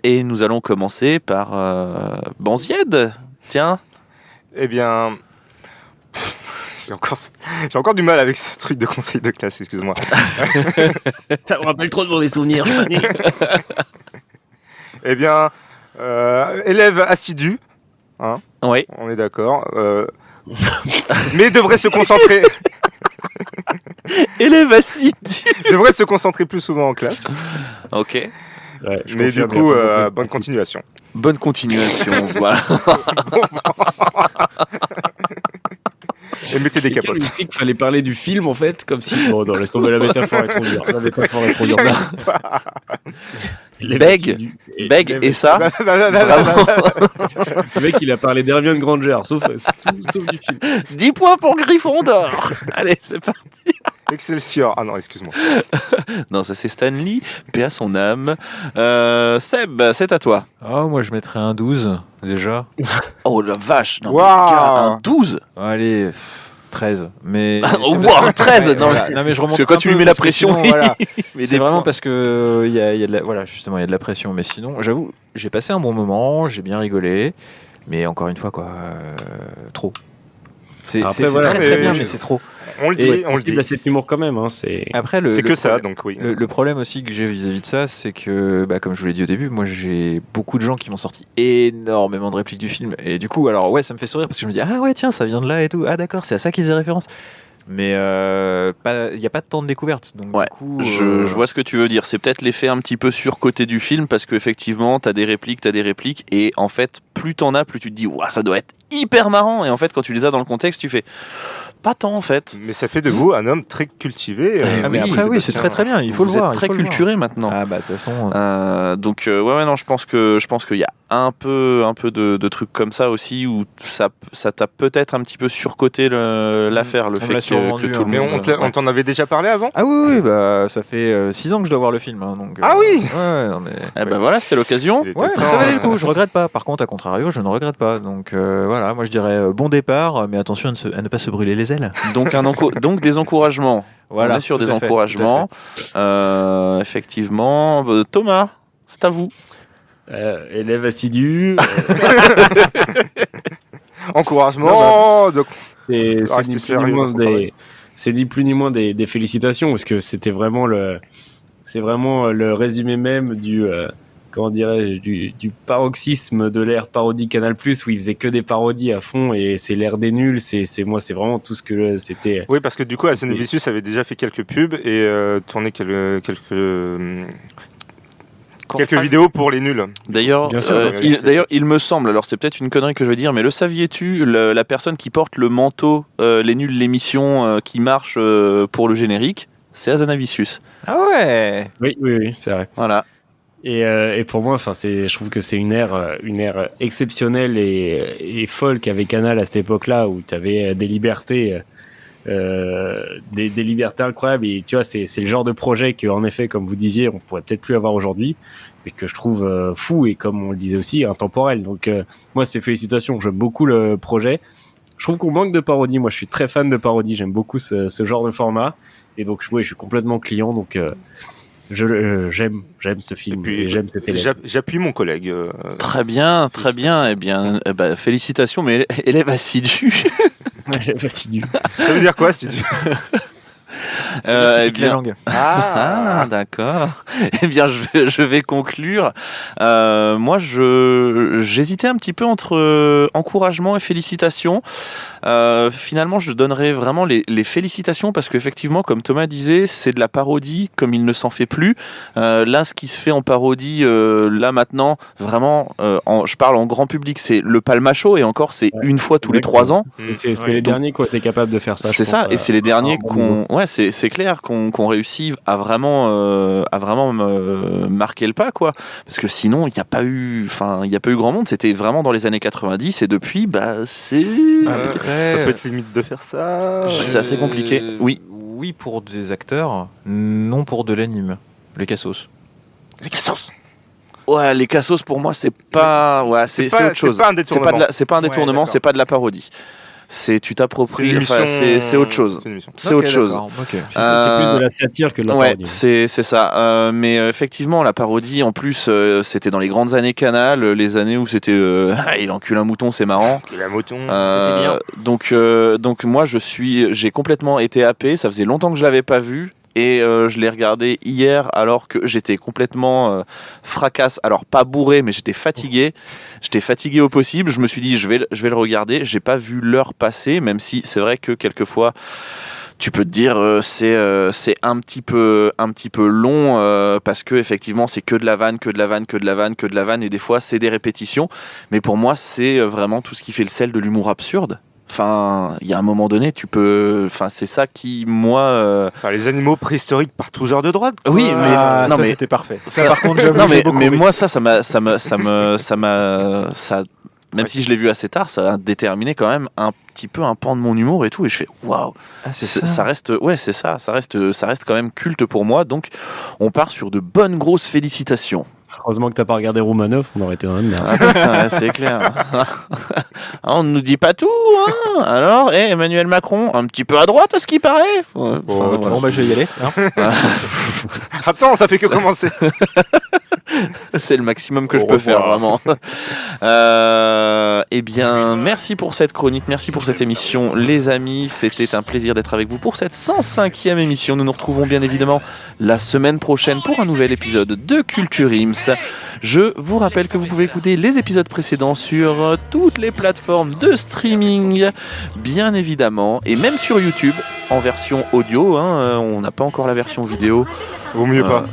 et nous allons commencer par Banzied. Tiens. Eh bien... J'ai encore du mal avec ce truc de conseil de classe, excuse-moi. Ça me rappelle trop de mauvais souvenirs. Eh bien, élève assidu, hein, oui. On est d'accord, mais devrait se concentrer. Élève assidu. devrait se concentrer plus souvent en classe. Ok. Ouais, je Mais du confirme, coup, il y a pas beaucoup de- bonne continuation. Bonne continuation. Voilà. Et mettez des Quelqu'un capotes. lui dit qu'il fallait parler du film en fait, comme si. Oh non, laisse tomber la métaphore est trop dure. La métaphore est trop dure. Beg. Beg et ça. Le mec, il a parlé d'Hermione Granger, sauf du film. 10 points pour Gryffondor. Allez, c'est parti. Excelsior. Ah non, excuse-moi. Non, ça c'est Stanley. Paix à son âme. Seb, c'est à toi. Oh, moi, je mettrais un 12, déjà. Oh la vache. Non, Waouh. mais gars, un 12. Allez, 13. Mais Oh, wow, 13. Ouais, Non, voilà. Non, mais je remonte parce que quand un tu lui peu, mets la parce que pression, sinon, voilà. mais C'est vraiment parce que il y a de la, voilà, justement, il y a de la pression. Mais sinon, j'avoue, j'ai passé un bon moment, j'ai bien rigolé. Mais encore une fois, quoi, trop. Après, C'est voilà, très très mais- bien, mais c'est trop. On le dit, Et on le dit. À cet humour quand même. Hein, c'est... Après, C'est le que ça, problème- donc oui. Le problème aussi que j'ai vis-à-vis de ça, c'est que, comme je vous l'ai dit au début, moi j'ai beaucoup de gens qui m'ont sorti énormément de répliques du film. Et du coup, alors ouais, ça me fait sourire parce que je me dis, ah ouais, tiens, ça vient de là et tout. Ah d'accord, c'est à ça qu'ils faisaient référence. Mais il n'y a pas de temps de découverte. Donc, Ouais, du coup, je vois ce que tu veux dire. C'est peut-être l'effet un petit peu surcoté du film parce qu'effectivement, t'as des répliques, et en fait, plus t'en as, plus tu te dis, ouah, ça doit être hyper marrant. Et en fait, quand tu les as dans le contexte, tu fais pas tant en fait. Mais ça fait de vous un homme très cultivé. Ah, mais après, oui, c'est très très bien. Il faut Vous le voir. êtes il très faut le voir. culturé maintenant. Ah bah de toute façon. Donc ouais, non, je pense qu'il y a un peu de trucs comme ça aussi où ça t'a peut-être un petit peu surcoté l'affaire, le On me fait l'a que sûrement tout dû, le hein. Mais monde. on t'en avait déjà parlé avant? Ah oui, bah ça fait 6 ans que je dois voir le film. Hein, donc, Ah oui. Ouais, non, mais. Eh ben voilà, c'était l'occasion. Il était Ouais, mais temps, ça valait le coup, je regrette pas. Par contre, à contrario, je ne regrette pas. Donc voilà, moi je dirais bon départ, mais attention à ne pas se brûler les ailes. Donc donc des encouragements. Voilà, On est sur tout des à fait, encouragements. Effectivement, Thomas, c'est à vous. Élève assidu. Encouragement. Donc, C'est Restez ni plus sérieux ni moins dans son travail. c'est ni plus ni moins des félicitations parce que c'était vraiment le résumé même du comment dirais-je du paroxysme de l'ère parodie Canal+ où il faisait que des parodies à fond et c'est l'ère des nuls, c'est vraiment tout ce que c'était. oui, parce que du coup, Arsène Vicious avait déjà fait quelques pubs et tourné quelques vidéos pour les nuls. D'ailleurs, Bien sûr, il me semble, alors c'est peut-être une connerie que je vais dire, mais le saviez-tu, la personne qui porte le manteau Les Nuls, l'émission qui marche pour le générique, c'est Azanavicius. Ah ouais. Oui, c'est vrai. Voilà. Et pour moi, je trouve que c'est une ère exceptionnelle et folle qu'avait Canal à cette époque-là, où tu avais des libertés, des libertés incroyables. Et tu vois, c'est le genre de projet que, en effet, comme vous disiez, on pourrait peut-être plus avoir aujourd'hui, mais que je trouve fou et, comme on le disait aussi, intemporel. Donc, moi, c'est félicitations. J'aime beaucoup le projet. Je trouve qu'on manque de parodies. Moi, je suis très fan de parodies. J'aime beaucoup ce genre de format. Et donc, je suis complètement client. Donc, j'aime ce film et, puis, j'aime cet élève. J'appuie mon collègue. Très bien. Eh bien, félicitations, mais élève assidu. Élève assidu. Ça veut dire quoi, assidu? Eh bien, la langue. Ah, d'accord. Eh bien, je vais conclure. Moi, j'hésitais un petit peu entre encouragement et félicitations. Finalement, je donnerais vraiment les félicitations parce qu'effectivement, comme Thomas disait, c'est de la parodie comme il ne s'en fait plus. Là, ce qui se fait en parodie, là maintenant, vraiment, je parle en grand public, c'est le Palmacho et encore, c'est une fois tous les 3 ans. C'est les derniers qui ont été capables de faire ça. C'est ça, et c'est les derniers c'est clair qu'on réussit à vraiment marquer le pas, quoi. Parce que sinon, il n'y a pas eu grand monde. C'était vraiment dans les années 90 et depuis, c'est. Ça peut être limite de faire ça. C'est assez compliqué. Oui. Oui, pour des acteurs, non pour de l'anime. Les Cassos. Les Cassos. Ouais, les Cassos pour moi c'est pas. Ouais, c'est autre chose. C'est pas un détournement. C'est pas un détournement, c'est pas de la parodie. Tu t'appropries. C'est autre chose. C'est autre chose. C'est plus de la satire que de la parodie. C'est ça. Mais effectivement, la parodie, en plus, c'était dans les grandes années Canal, les années où c'était il encule un mouton, c'est marrant. Un mouton, c'était bien. Donc moi, j'ai complètement été happé. Ça faisait longtemps que je l'avais pas vu. Et je l'ai regardé hier alors que j'étais complètement fracasse. Alors pas bourré, mais j'étais fatigué. J'étais fatigué au possible. Je me suis dit je vais le regarder. J'ai pas vu l'heure passer, même si c'est vrai que quelquefois Tu peux te dire c'est un petit peu long parce que effectivement c'est que de la vanne et des fois c'est des répétitions, mais pour moi c'est vraiment tout ce qui fait le sel de l'humour absurde. Enfin, il y a un moment donné, c'est ça qui moi. Les animaux préhistoriques par tous heures de droite. Quoi. Oui, mais non, mais c'était parfait. Ça, par contre, mais moi ça m'a même si je l'ai vu assez tard, ça a déterminé quand même un petit peu un pan de mon humour et tout, et je fais waouh. Ça reste ça reste quand même culte pour moi. Donc on part sur de bonnes grosses félicitations. Heureusement que t'as pas regardé Romanov, on aurait été dans la merde. Ah, putain, c'est clair. On ne nous dit pas tout, hein. Alors, Emmanuel Macron, un petit peu à droite à ce qui paraît. Bon, je vais y aller. Hein. Attends, ça fait que commencer. C'est le maximum que je peux faire, vraiment. Eh bien, merci pour cette chronique, merci pour cette émission, les amis. C'était un plaisir d'être avec vous pour cette 105e émission. Nous nous retrouvons bien évidemment la semaine prochaine pour un nouvel épisode de Culture Ims. Je vous rappelle que vous pouvez écouter les épisodes précédents sur toutes les plateformes de streaming, bien évidemment, et même sur YouTube en version audio. On n'a pas encore la version vidéo. Vaut mieux pas.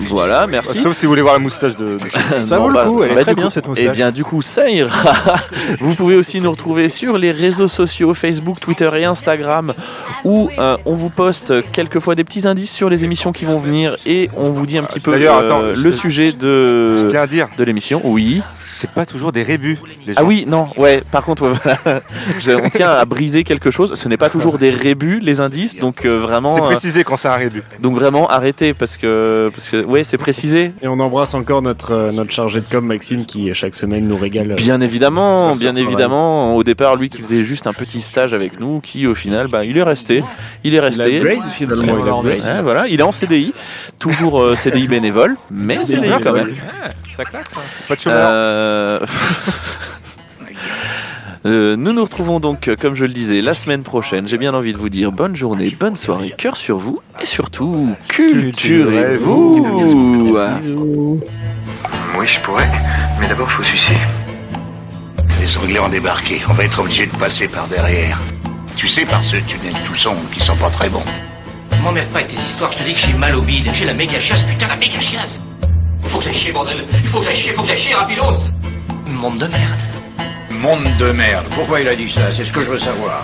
Voilà, merci. Sauf si vous voulez voir la moustache de... Ça vaut le coup, elle est très bien cette moustache. Eh bien du coup ça ira. Vous pouvez aussi nous retrouver sur les réseaux sociaux Facebook, Twitter et Instagram où on vous poste quelquefois des petits indices sur les émissions qui vont venir et on vous dit un petit peu le sujet de l'émission. Oui. C'est pas toujours des rébus. Ah oui, non, ouais, par contre, on tient à briser quelque chose. Ce n'est pas toujours des rébus, les indices, donc vraiment... C'est précisé quand c'est un rébut. Donc vraiment, arrêtez, parce que ouais, c'est précisé. Et on embrasse encore notre chargé de com, Maxime, qui chaque semaine nous régale. Bien évidemment. Au départ, lui qui faisait juste un petit stage avec nous, qui au final, il est resté. Il est en CDI, toujours CDI bénévole, mais CDI quand même. Ça claque, ça. Pas de chômeur. Nous nous retrouvons donc, comme je le disais, la semaine prochaine. J'ai bien envie de vous dire bonne journée, bonne soirée, cœur sur vous et surtout, culturez-vous. Bisous. Oui, je pourrais, mais d'abord faut sucer. Les Anglais ont débarqué, on va être obligé de passer par derrière. Tu sais, par ce tunnel tout sombre qui sent pas très bon. M'emmerde pas avec tes histoires, je te dis que j'ai mal au bide. J'ai la méga chiasse, putain, la méga chiasse. Faut que j'aille chier, bordel. Il faut que j'aille chier, rapidos. Monde de merde. Monde de merde. Pourquoi il a dit ça? C'est ce que je veux savoir.